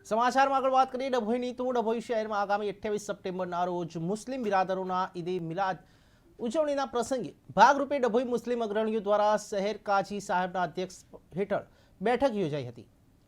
સમાચારમાં આગળ વાત કરીએ ડભોઈની તો ડભોઈ શહેરમાં આગામી 28 સપ્ટેમ્બરના રોજ મુસ્લિમ બિરાદરોના ઈદે મિલાદ ઉજવણીના પ્રસંગે ભાગરૂપે ડભોઈ મુસ્લિમ અગ્રણીઓ દ્વારા શહેર કાજી સાહેબના અધ્યક્ષ હેઠળ બેઠક યોજાઈ હતી,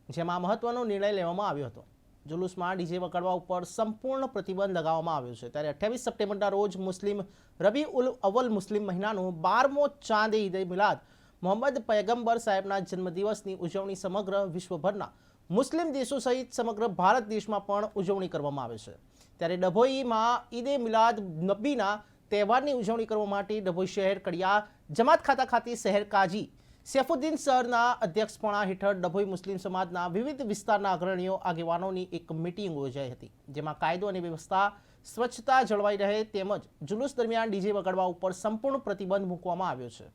જેમાં મહત્વનો નિર્ણય લેવામાં આવ્યો હતો। जुलूसમાં ડીજે વગાડવા ઉપર સંપૂર્ણ પ્રતિબંધ લગાવવામાં આવ્યો છે। ત્યારે 28 સપ્ટેમ્બરના રોજ મુસ્લિમ રબી ઉલ અવ્વલ મુસ્લિમ મહિનાનો 12મો ચાંદ ઈદે મિલાદ મોહમ્મદ પયગંબર સાહેબના જન્મદિવસની ઉજવણી સમગ્ર વિશ્વભરના મુસ્લિમ દેશો સહિત સમગ્ર ભારત દેશમાં પણ ઉજવણી કરવામાં આવે છે। ત્યારે ડભોઈમાં ઈદે મિલાદ નબીના તહેવારની ઉજવણી કરવા માટે ડભોઈ શહેર કડિયા જમાત ખાતા ખાતે શહેર કાજી સૈફુદ્દીન સરના અધ્યક્ષપણા હેઠળ ડભોઈ મુસ્લિમ સમાજના વિવિધ વિસ્તારના અગ્રણીઓ આગેવાનોની એક મીટિંગ યોજાઈ હતી, જેમાં કાયદો અને વ્યવસ્થા સ્વચ્છતા જળવાઈ રહે તેમજ જુલુસ દરમિયાન ડીજે વગાડવા ઉપર સંપૂર્ણ પ્રતિબંધ મૂકવામાં આવ્યો છે।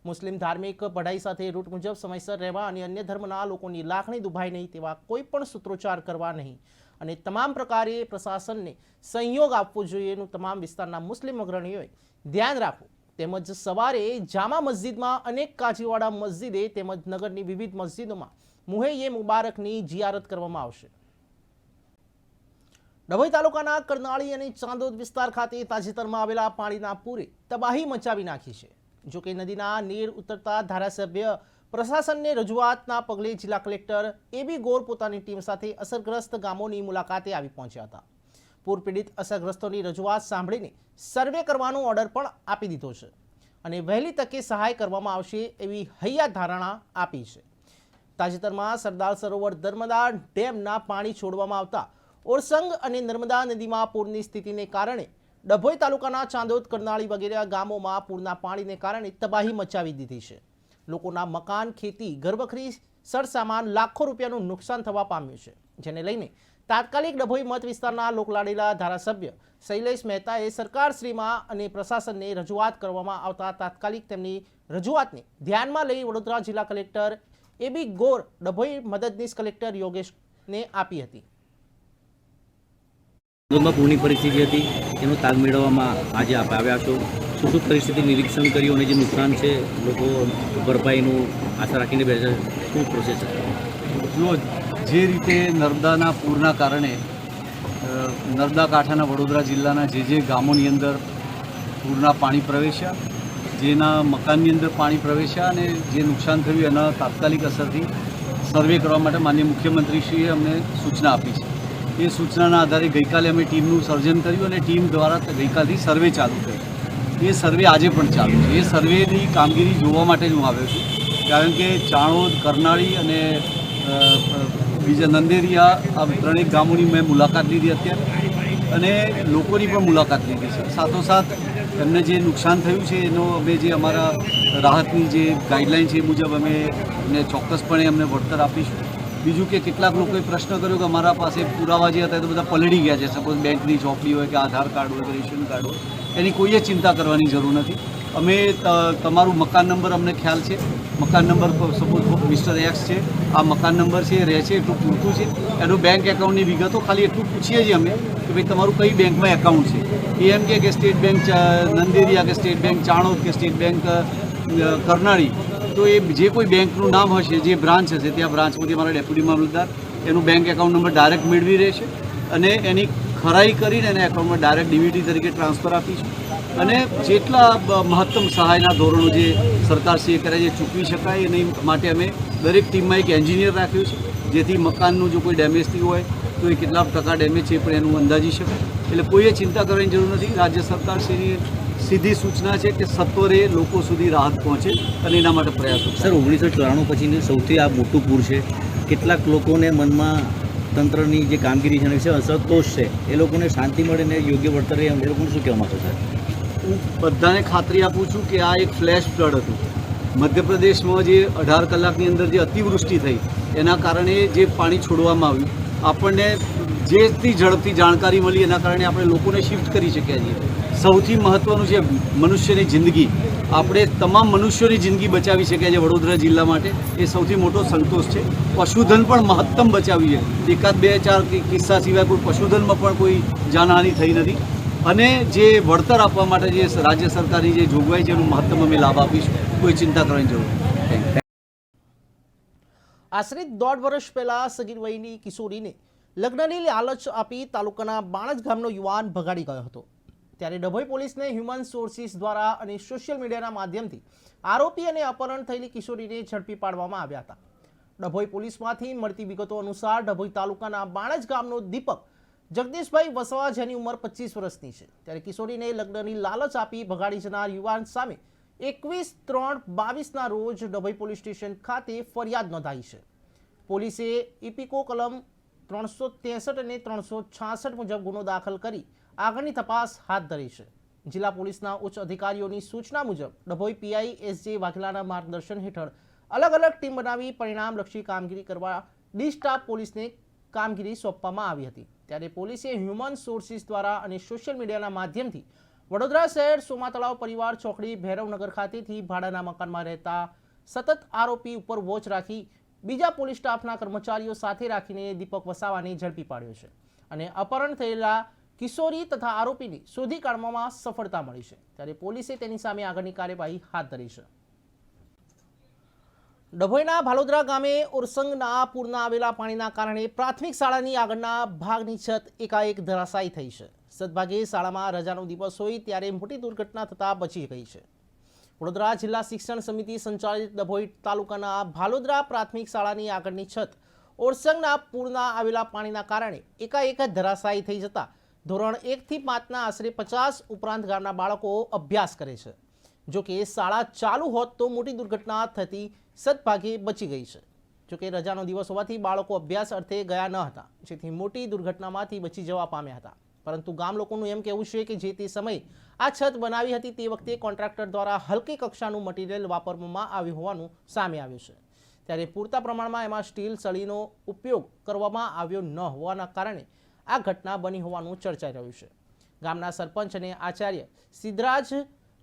મુસ્લિમ ધાર્મિક પઢાઈ સાથે રૂટ મુજબ સમયસર રહેવા અને અન્ય ધર્મના લોકોની લાગણી દુભાય નહીં તેવા કોઈ પણ સૂત્રોચ્ચાર કરવા નહીં અને તમામ પ્રકારે પ્રશાસનને સહયોગ આપવો જોઈએનું તમામ વિસ્તારના મુસ્લિમ અગ્રણીઓએ ધ્યાન રાખવું તેમજ સવારે જામા મસ્જિદમાં અનેક કાજીવાડા મસ્જિદે તેમજ નગરની વિવિધ મસ્જિદોમાં મુહૈયે મુબારકની જિયારત કરવામાં આવશે। ડભોઈ તાલુકાના કરનાળી અને ચાંદોદ વિસ્તાર ખાતે તાજેતરમાં આવેલા પાણીના પૂરે તબાહી મચાવી નાખી છે। જો કે નદીના નીર ઉતરતા ધારાસભ્ય પ્રશાસનને રજૂઆતના પગલે જિલ્લા કલેક્ટર એબી ગોર પોતાની ટીમ સાથે અસરગ્રસ્ત ગામોની મુલાકાતે આવી પહોંચ્યા હતા। પૂર પીડિત અસરગ્રસ્તોની રજૂઆત સાંભળીને સર્વે કરવાનો ઓર્ડર પણ આપી દીધો છે અને વહેલી તકે સહાય કરવામાં આવશે એવી હૈયા ધારણા આપી છે। તાજેતરમાં સરદાર સરોવર નર્મદા ડેમના પાણી છોડવામાં આવતા ઓરસંગ અને નર્મદા નદીમાં પૂરની સ્થિતિને કારણે ડભોઈ તાલુકાના ચાંદોદ કરનાળી વગેરે ગામોમાં પૂરના પાણીને કારણે તબાહી મચાવી દીધી છે। લોકોના મકાન ખેતી ઘરવખરી સરસામાન લાખો રૂપિયાનું નુકસાન થવા પામ્યું છે, જેને લઈને તાત્કાલિક ડભોઈ મત વિસ્તારના લોકલાડીલા ધારાસભ્ય શૈલેષ મહેતાએ સરકારશ્રીમાં અને પ્રશાસનને રજૂઆત કરવામાં આવતા તાત્કાલિક તેમની રજૂઆતને ધ્યાનમાં લઈ વડોદરા જિલ્લા કલેક્ટર એબી ગોર ડભોઈ મદદનીશ કલેક્ટર યોગેશને આપી હતી। પૂરની પરિસ્થિતિ હતી એનો તાગ મેળવવામાં આજે આપ આવ્યા છો, શું શું પરિસ્થિતિ નિરીક્ષણ કર્યું અને જે નુકસાન છે લોકો ભરપાઈનું આશા રાખીને બેસે, શું પ્રોસેસ છે? જો જે રીતે નર્મદાના પૂરના કારણે નર્મદા કાંઠાના વડોદરા જિલ્લાના જે ગામોની અંદર પૂરના પાણી પ્રવેશ્યા, જેના મકાનની અંદર પાણી પ્રવેશ્યા અને જે નુકસાન થયું એના તાત્કાલિક અસરથી સર્વે કરવા માટે માનનીય મુખ્યમંત્રીશ્રીએ અમને સૂચના આપી છે। એ સૂચનાના આધારે ગઈકાલે અમે ટીમનું સર્જન કર્યું અને ટીમ દ્વારા ગઈકાલથી સર્વે ચાલુ કર્યું। એ સર્વે આજે પણ ચાલુ છે। એ સર્વેની કામગીરી જોવા માટે હું આવ્યો છું, કારણ કે ચાણોદ, કરનાળી અને બીજા નંદેરિયા આ ત્રણેક ગામોની મેં મુલાકાત લીધી અત્યારે અને લોકોની પણ મુલાકાત લીધી છે। સાથોસાથ એમને જે નુકસાન થયું છે એનો અમે જે અમારા રાહતની જે ગાઈડલાઇન છે એ મુજબ અમે એમને ચોક્કસપણે અમને વળતર આપીશું। બીજું કે કેટલાક લોકોએ પ્રશ્ન કર્યો કે અમારા પાસે પુરાવા જે હતા એ તો બધા પલળી ગયા છે, સપોઝ બેંકની ચોપડી હોય કે આધાર કાર્ડ હોય કે રેશન કાર્ડ હોય, એની કોઈએ ચિંતા કરવાની જરૂર નથી। અમે તમારું મકાન નંબર અમને ખ્યાલ છે, મકાન નંબર સપોઝ મિસ્ટર એક્સ છે, આ મકાન નંબર છે એ રહે છે એટલું પૂરતું છે। એનું બેંક એકાઉન્ટની વિગતો ખાલી એટલું પૂછીએ છીએ અમે કે ભાઈ તમારું કઈ બેંકમાં એકાઉન્ટ છે, એ એમ કે સ્ટેટ બેંક નંદેરિયા કે સ્ટેટ બેંક ચાણોદ કે સ્ટેટ બેંક કરનાળી, તો એ જે કોઈ બેંકનું નામ હશે, જે બ્રાન્ચ હશે ત્યાં બ્રાન્ચમાંથી અમારા ડેપ્યુટી મામલતદાર એનું બેંક એકાઉન્ટ નંબર ડાયરેક્ટ મેળવી રહેશે અને એની ખરાઈ કરીને એના એકાઉન્ટમાં ડાયરેક્ટ ડીબીટી તરીકે ટ્રાન્સફર આપીશું અને જેટલા મહત્તમ સહાયના ધોરણો જે સરકારશ્રીએ કર્યા છે ચૂકવી શકાય એની માટે અમે દરેક ટીમમાં એક એન્જિનિયર રાખ્યું છે, જેથી મકાનનું જો કોઈ ડેમેજ થયું હોય તો એ કેટલા ટકા ડેમેજ છે પણ એનું અંદાજી શકાય। એટલે કોઈએ ચિંતા કરવાની જરૂર નથી। રાજ્ય સરકારશ્રીની સીધી સૂચના છે કે સત્વરે લોકો સુધી રાહત પહોંચે અને એના માટે પ્રયાસો। સર, 1994 પછીનું સૌથી આ મોટું પૂર છે, કેટલાક લોકોને મનમાં તંત્રની જે કામગીરી છે વિશે અસંતોષ છે, એ લોકોને શાંતિ મળે ને યોગ્ય વળતર એ લોકોને શું કહેવા માંગો સર? હું બધાને ખાતરી આપું છું કે આ એક ફ્લેશ ફ્લડ હતું। મધ્યપ્રદેશમાં જે 18 કલાકની અંદર જે અતિવૃષ્ટિ થઈ એના કારણે જે પાણી છોડવામાં આવ્યું, આપણને જેથી ઝડપથી જાણકારી મળી એના કારણે આપણે લોકોને શિફ્ટ કરી શક્યા છીએ। સૌથી મહત્ત્વનું છે મનુષ્યની જિંદગી, આપણે તમામ મનુષ્યોની જિંદગી બચાવી શક્યા છે વડોદરા જિલ્લા માટે, એ સૌથી મોટો સંતોષ છે। પશુધન પણ મહત્તમ બચાવી છે, એકાદ બે ચાર કિસ્સા સિવાય કોઈ પશુધનમાં પણ કોઈ જાનહાનિ થઈ નથી અને જે વળતર આપવા માટે જે રાજ્ય સરકારની જે જોગવાઈ છે એનું મહત્તમ અમે લાભ આપીશું, કોઈ ચિંતા કરવાની જરૂર નથી। આશરે 1.5 વર્ષ પહેલા સગીર વયની કિશોરીને લગ્નની લાલચ આપી તાલુકાના બાણજ ગામનો યુવાન ભગાડી ગયો હતો। ત્યારે ડભોઈ પોલીસને હ્યુમન સોર્સિસ દ્વારા અને સોશિયલ મીડિયાના માધ્યમથી આરોપી અને અપહરણ થયેલી કિશોરીને ઝડપી પાડવામાં આવ્યા હતા। ડભોઈ પોલીસમાંથી મળતી વિગતો અનુસાર ડભોઈ તાલુકાના બાણજ ગામનો દીપક જગદીશભાઈ વસવા, જેની ઉંમર 25 વર્ષની છે, ત્યારે કિશોરીને લગ્નની લાલચ આપી ભગાડી જનાર યુવાન સામે 21/3/22ના રોજ ડભોઈ પોલીસ સ્ટેશન ખાતે ફરિયાદ નોંધાઈ છે। પોલીસે ઇપિકો કલમ 363 અને 366 મુજબ ગુનો દાખલ કરી આગળની તપાસ હાથ ધરી છે। જિલ્લા પોલીસના ઉચ્ચ અધિકારીઓની સૂચના મુજબ ડભોઈ પીઆઈ એસજે વાઘેલાના માર્ગદર્શન હેઠળ અલગ અલગ ટીમ બનાવી પરિણામલક્ષી કામગીરી કરવા ડી સ્ટાફ પોલીસને કામગીરી સોંપવામાં આવી હતી। ત્યારે પોલીસે હ્યુમન સોર્સિસ દ્વારા અને સોશિયલ મીડિયાના માધ્યમથી વડોદરા શહેર સોમા તળાવ પરિવાર ચોકડી ભૈરવનગર ખાતેથી ભાડાના મકાનમાં રહેતા સતત આરોપી ઉપર વોચ રાખી બીજા પોલીસ સ્ટાફના કર્મચારીઓ સાથે રાખીને દીપક વસાવાને ઝડપી પાડ્યો છે અને અપહરણ થયેલા કિશોરી તથા આરોપીને શોધી કાઢવામાં સફળતા મળી છે। ત્યારે પોલીસે તેની સામે આગળની કાર્યવાહી હાથ ધરી છે। ડભોઈના ભાલોદરા ગામે ઓરસંગના પૂરના આવેલા પાણીના કારણે પ્રાથમિક શાળાની આગળના ભાગની છત એકાએક ધરાશાયી થઈ છે। સદભાગે શાળામાં રજાનો દિવસ હોય ત્યારે મોટી દુર્ઘટના થતાં બચી ગઈ છે। વડોદરા જિલ્લા શિક્ષણ સમિતિ સંચાલિત ડભોઈ તાલુકાના ભાલોદરા પ્રાથમિક શાળાની આગળની છત ઓરસંગના પૂરના આવેલા પાણીના કારણે એકાએક ધરાશાયી થઈ જતા ધોરણ 1 થી 5ના આશરે 50 ઉપરાંત ગામના બાળકો અભ્યાસ કરે છે। જો કે શાળા ચાલુ હોત તો મોટી દુર્ઘટના થતી સદભાગે બચી ગઈ છે। જો કે રજાનો દિવસ હોવાથી બાળકો અભ્યાસ અર્થે ગયા ન હતા, જેથી મોટી દુર્ઘટનામાંથી બચી જવા પામ્યા હતા। પરંતુ ગામ લોકોનું એમ કહેવું છે કે જે તે સમયે આ છત બનાવી હતી તે વખતે કોન્ટ્રાક્ટર દ્વારા હલકી કક્ષાનું મટીરિયલ વાપરવામાં આવ્યું હોવાનું સામે આવ્યું છે। ત્યારે પૂરતા પ્રમાણમાં એમાં સ્ટીલ સળીનો ઉપયોગ કરવામાં આવ્યો ન હોવાના કારણે આ ઘટના બની હોવાનું ચર્ચાઈ રહ્યું છે। ગામના સરપંચ અને આચાર્ય સિદ્ધરાજ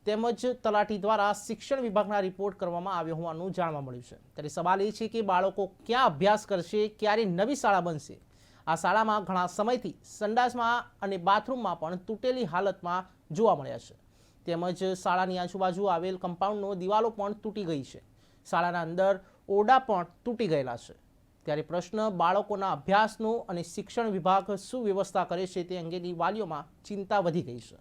તેમજ તલાટી દ્વારા શિક્ષણ વિભાગના રિપોર્ટ કરવામાં આવ્યો હોવાનું જાણવા મળ્યું છે। ત્યારે સવાલ એ છે કે બાળકો ક્યાં અભ્યાસ કરશે, ક્યારે નવી શાળા બનશે? આ શાળામાં ઘણા સમયથી સંડાસમાં અને બાથરૂમમાં પણ તૂટેલી હાલતમાં જોવા મળ્યા છે। તેમજ શાળાની આજુબાજુ આવેલ કમ્પાઉન્ડનો દિવાલો પણ તૂટી ગઈ છે। શાળાના અંદર ઓરડા પણ તૂટી ગયેલા છે। ત્યારે પ્રશ્ન બાળકોના અભ્યાસનો અને શિક્ષણ વિભાગ શું વ્યવસ્થા કરે છે તે અંગેની વાલીઓમાં ચિંતા વધી ગઈ છે।